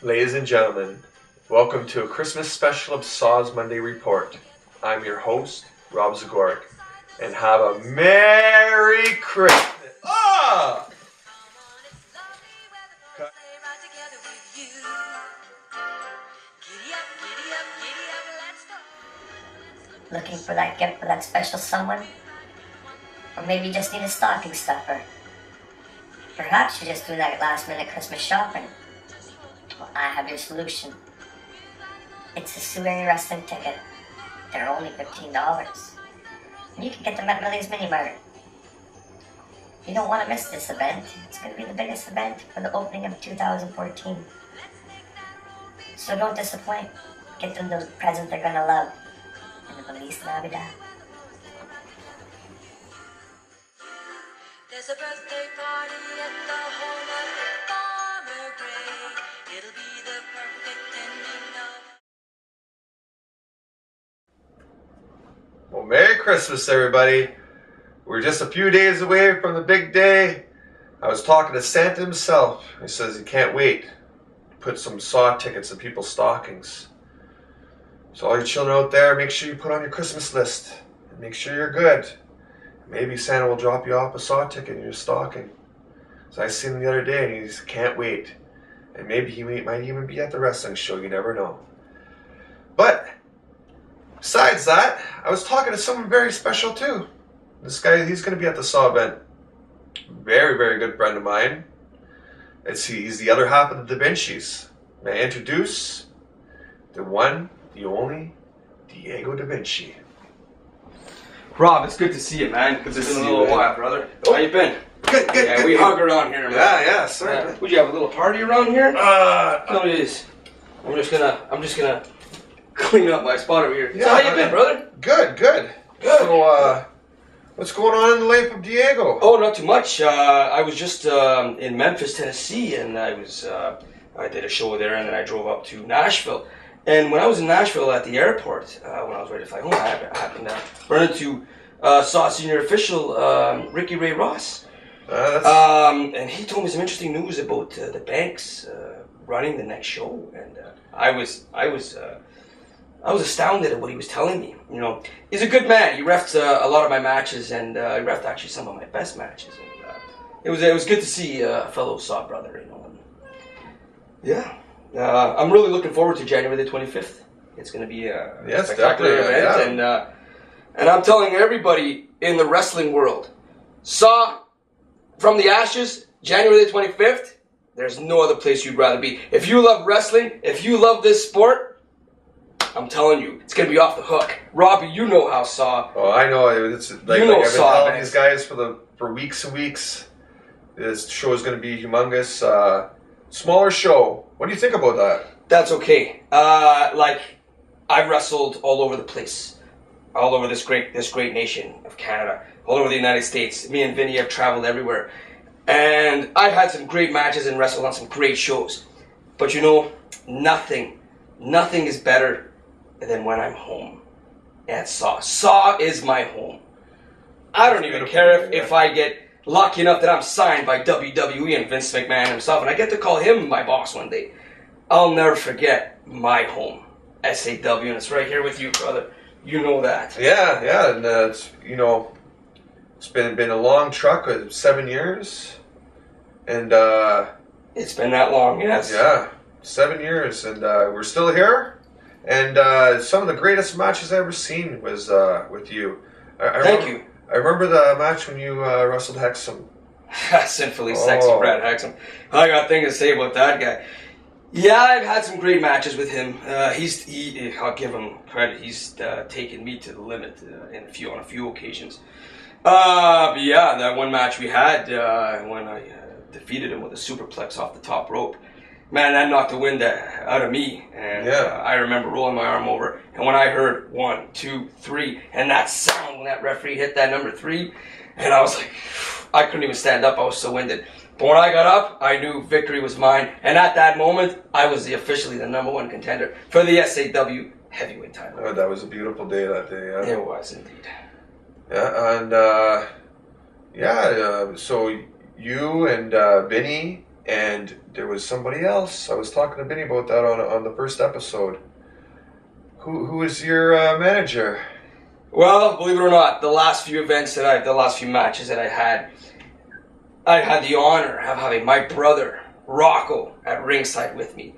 Ladies and gentlemen, welcome to a Christmas special of Saw's Monday Report. I'm your host, Rob Zagoric, and have a Merry Christmas. Ah! Looking for that gift for that special someone? Or maybe you just need a stocking stuffer. Perhaps you're just doing that last minute Christmas shopping. Well, I have your solution. It's a souvenir wrestling ticket. They're only $15. And you can get them at Millie's Mini Mart. You don't want to miss this event. It's going to be the biggest event for the opening of 2014. So don't disappoint. Get them the present they're going to love. And Feliz Navidad. There's a birthday party at the home of Farmer Gray. It'll be the perfect ending of... Well, Merry Christmas, everybody. We're just a few days away from the big day. I was talking to Santa himself. He says he can't wait to put some Saw tickets in people's stockings. So all you children out there, make sure you put on your Christmas list. And make sure you're good. Maybe Santa will drop you off a Saw ticket in your stocking. So I seen him the other day and he can't wait. And maybe he might even be at the wrestling show, you never know. But besides that, I was talking to someone very special too. This guy, he's going to be at the Saw event. Very, very good friend of mine. He's the other half of the DaVincis. May I introduce the one, the only, Diego DaVinci. Rob, it's good to see you, man. Good to it's see been a you, little man. while, brother. How you been? Good. Yeah, we hug around here, man. Yeah, sir. Would you have a little party around here? No, it is. I'm just gonna clean up my spot over here. Yeah, So how you been, brother? Good. So, what's going on in the life of Diego? Oh, not too much. I was just in Memphis, Tennessee, and I did a show there, and then I drove up to Nashville. And when I was in Nashville at the airport, when I was ready to fly home, I happened to run into Saw senior official Ricky Ray Ross. And he told me some interesting news about the Banks running the next show, and I was astounded at what he was telling me. You know, he's a good man. He refed a lot of my matches, and he refed actually some of my best matches. And, it was good to see a fellow Saw brother. You know, and, yeah. I'm really looking forward to January the 25th. It's going to be a spectacular event, and I'm telling everybody in the wrestling world, Saw from the Ashes, January the 25th, there's no other place you'd rather be. If you love wrestling, if you love this sport, I'm telling you, it's going to be off the hook. Robbie, you know how Saw. Oh, I know. It's like, you know I've been Saw, telling man. these guys for weeks and weeks. This show is going to be humongous. Smaller show. What do you think about that? That's okay. I've wrestled all over the place, all over this great nation of Canada, all over the United States. Me and Vinny have traveled everywhere, and I've had some great matches and wrestled on some great shows. But you know, nothing is better than when I'm home at Saw. Saw is my home. I don't even care if I get lucky enough that I'm signed by WWE and Vince McMahon himself, and I get to call him my boss one day. I'll never forget my home, SAW, and it's right here with you, brother. You know that. Yeah, and it's been a long truck, 7 years, and it's been that long, yes. Yeah, 7 years, and we're still here. And some of the greatest matches I ever seen was with you. Thank you. I remember the match when you wrestled Hexam. Sinfully sexy Brad Hexam. I got things to say about that guy. Yeah, I've had some great matches with him. I'll give him credit. He's taken me to the limit on a few occasions. But yeah, that one match we had when I defeated him with a superplex off the top rope. Man, that knocked the wind out of me. And I remember rolling my arm over. And when I heard 1, 2, 3, and that sound when that referee hit that number 3, and I was like, I couldn't even stand up. I was so winded. But when I got up, I knew victory was mine. And at that moment, I was officially the number 1 contender for the SAW heavyweight title. Oh, that was a beautiful day that day. Yeah. It was indeed. Yeah, and so you and Vinny, and there was somebody else. I was talking to Vinny about that on the first episode. Who is your manager? Well, believe it or not, the last few matches that I had the honor of having my brother Rocco at ringside with me.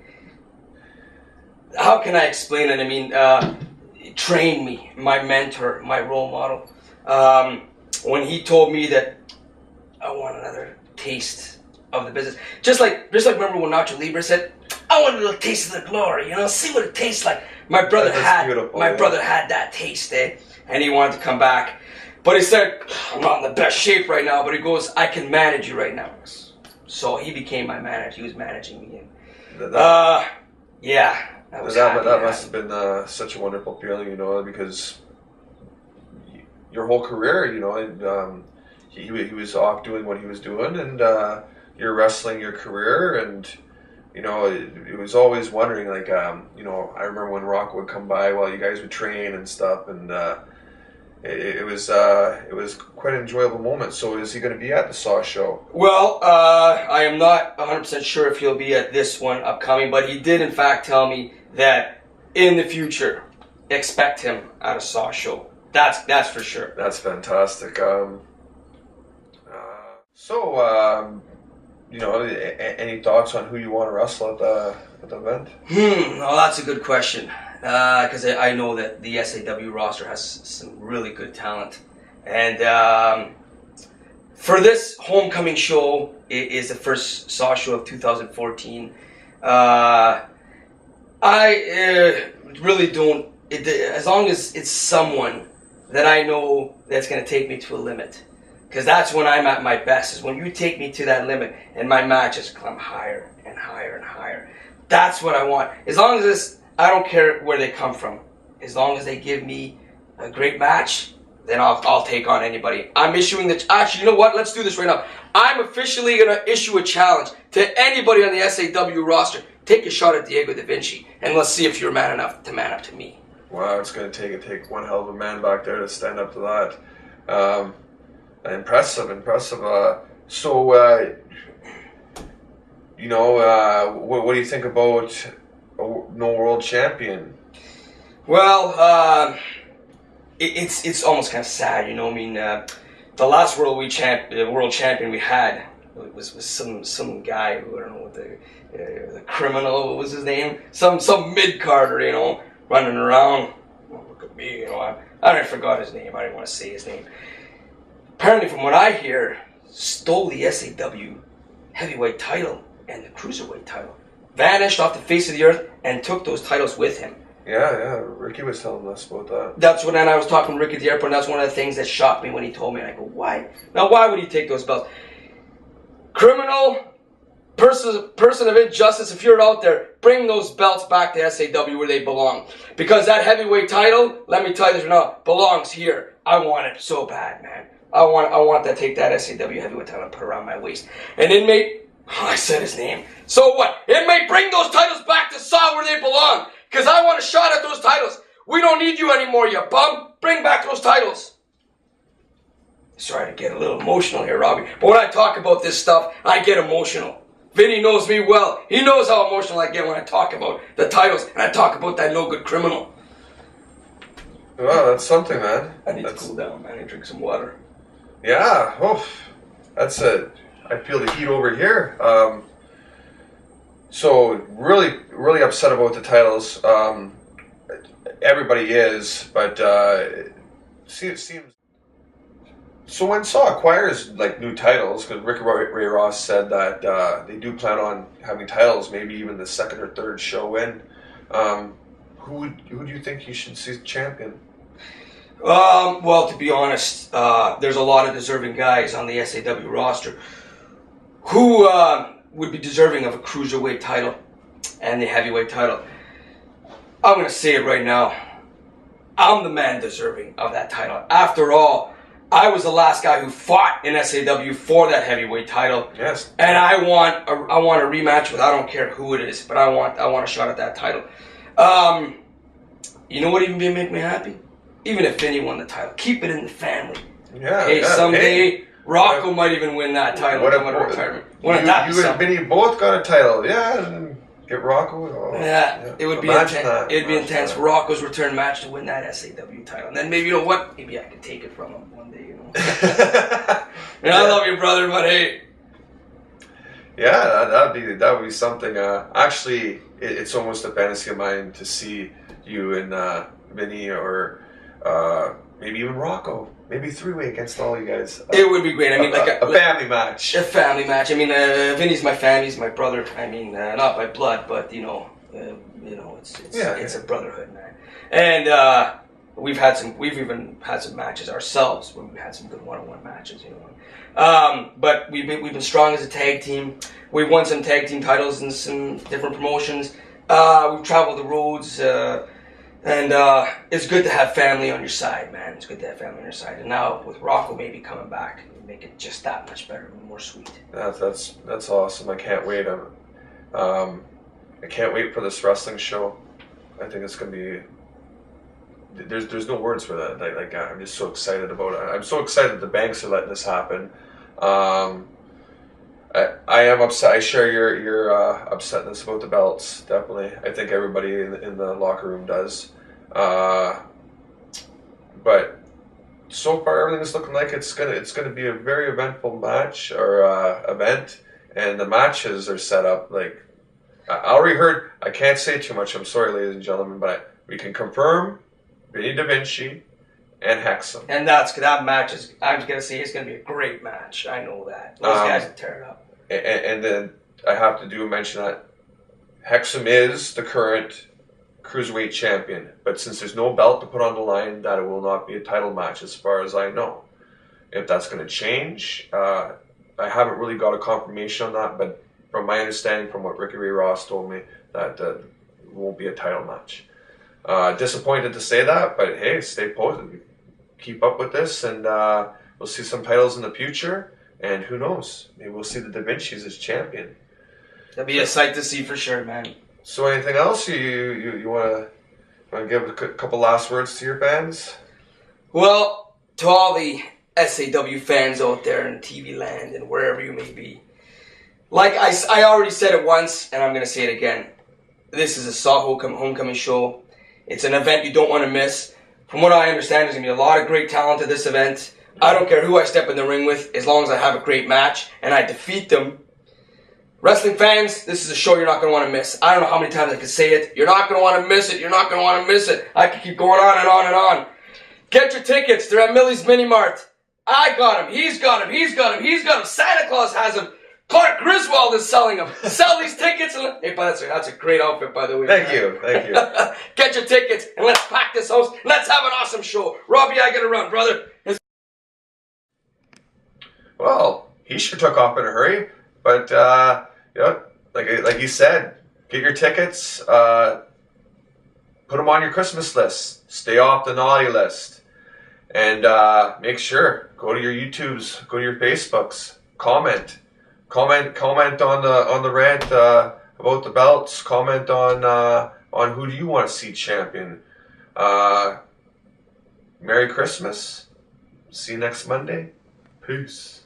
How can I explain it? I mean, trained me, my mentor, my role model. When he told me that I want another taste of the business, just like remember when Nacho Libre said, "I want a little taste of the glory, see what it tastes like." My brother brother had that taste, and he wanted to come back. But he said, "I'm not in the best shape right now," but he goes, "I can manage you right now." So he became my manager. He was managing me. Yeah. That must have been such a wonderful feeling, because your whole career, he was off doing what he was doing, and you're wrestling your career, and it was always wondering, like, I remember when Rock would come by while you guys would train and stuff, and it was quite an enjoyable moment. So is he going to be at the Saw show? Well, I am not 100% sure if he'll be at this one upcoming, but he did in fact tell me that in the future, expect him at a Saw show. That's for sure. That's fantastic. Any thoughts on who you want to wrestle at the event? Well, that's a good question. Because I know that the SAW roster has some really good talent. And for this homecoming show, it is the first Saw show of 2014. I really don't, as long as it's someone that I know that's going to take me to a limit. Because that's when I'm at my best, is when you take me to that limit and my matches climb higher and higher and higher. That's what I want. As long as it's, I don't care where they come from. As long as they give me a great match, then I'll take on anybody. I'm issuing actually, you know what? Let's do this right now. I'm officially going to issue a challenge to anybody on the SAW roster. Take a shot at Diego DaVinci, and let's see if you're man enough to man up to me. Wow, it's going to take one hell of a man back there to stand up to that. Impressive. What do you think about no world champion? Well, it's almost kind of sad, I mean, the last world champion we had was some guy who, I don't know what the criminal, what was his name? Some mid-carder, running around. Oh, look at me, I forgot his name. I didn't want to say his name. Apparently, from what I hear, stole the SAW heavyweight title and the cruiserweight title. Vanished off the face of the earth and took those titles with him. Yeah, Ricky was telling us about that. That's when I was talking to Ricky at the airport, and that's one of the things that shocked me when he told me. And I go, why? Now, why would he take those belts? Criminal, person of injustice, if you're out there, bring those belts back to SAW where they belong. Because that heavyweight title, let me tell you this right now, belongs here. I want it so bad, man. I want to take that SAW heavyweight title and put it around my waist. And Inmate, I said his name. So what? Inmate, bring those titles back to Sault where they belong. Because I want a shot at those titles. We don't need you anymore, you bum. Bring back those titles. Sorry to get a little emotional here, Robbie. But when I talk about this stuff, I get emotional. Vinny knows me well. He knows how emotional I get when I talk about the titles and I talk about that no-good criminal. Well, that's something, man. I need to cool down, man. I need to drink some water. Yeah, that's it. I feel the heat over here. So really upset about the titles. Everybody is, but it seems. So when Saw acquires new titles, because Rick Ray Ross said that they do plan on having titles, maybe even the second or third show in. Who do you think you should see champion? Well, to be honest, there's a lot of deserving guys on the SAW roster who would be deserving of a cruiserweight title and the heavyweight title. I'm going to say it right now. I'm the man deserving of that title. After all, I was the last guy who fought in SAW for that heavyweight title. Yes. And I want a rematch with, I don't care who it is, but I want a shot at that title. You know what even make me happy? Even if Vinny won the title, keep it in the family. Yeah. Hey, someday Rocco might even win that title. What if- come out of retirement? You, Wouldn't that be you and something? Vinny both got a title. Yeah, and get Rocco. Oh, Yeah, it would be Imagine intense. that. It'd be Imagine intense. that. Rocco's return match to win that SAW title, and then maybe, you know what? Maybe I could take it from him one day. You know. And I love you, brother, but hey. Yeah, that would be something. Actually, it's almost a fantasy of mine to see you and Vinny or maybe even Rocco, maybe three-way against all you guys. It would be great. I mean, like a family match. a family match. I mean, Vinny's my family. He's my brother. I mean, not by blood, but it's a brotherhood, man. And we've even had some matches ourselves where we've had some good one-on-one matches, you know. But we've been strong as a tag team. We've won some tag team titles in some different promotions. We've traveled the roads, and it's good to have family on your side, man. It's good to have family on your side. And now with Rocco maybe coming back, make it just that much better and more sweet. That's awesome. I can't wait. I can't wait for this wrestling show. I think it's gonna be. There's no words for that. Like I'm just so excited about it. I'm so excited the Banks are letting this happen. I am upset. I share your upsetness about the belts. Definitely, I think everybody in the locker room does. But so far, everything's looking like it's gonna be a very eventful match or event, and the matches are set up like I already heard. I can't say too much. I'm sorry, ladies and gentlemen, but we can confirm Diego DaVinci and Hexam. And that match is. I'm just gonna say it's gonna be a great match. I know that those guys will tear it up. And then I have to mention that Hexam is the current cruiserweight champion, but since there's no belt to put on the line, that it will not be a title match as far as I know. If that's going to change, I haven't really got a confirmation on that, but from my understanding, from what Ricky Ray Ross told me, that it won't be a title match. Disappointed to say that, but hey, stay positive. Keep up with this, and we'll see some titles in the future. And who knows? Maybe we'll see the DaVincis as champion. That'd be a sight to see for sure, man. So, anything else you want to give a couple last words to your fans? Well, to all the SAW fans out there in TV land and wherever you may be, like I already said it once, and I'm going to say it again. This is a Sault homecoming show. It's an event you don't want to miss. From what I understand, there's going to be a lot of great talent at this event. I don't care who I step in the ring with, as long as I have a great match and I defeat them. Wrestling fans, this is a show you're not going to want to miss. I don't know how many times I can say it. You're not going to want to miss it. You're not going to want to miss it. I can keep going on and on and on. Get your tickets. They're at Millie's Mini Mart. I got them. He's got them. He's got them. He's got them. Santa Claus has them. Clark Griswold is selling them. Sell these tickets. And hey, that's a great outfit, by the way. Thank you. Get your tickets and let's pack this house. Let's have an awesome show. Robbie, I gotta run, brother. Well, he sure took off in a hurry, but like you said, get your tickets, put them on your Christmas list, stay off the naughty list, and make sure go to your YouTubes, go to your Facebooks, comment on the rant about the belts, comment on who do you want to see champion. Merry Christmas. See you next Monday. Peace.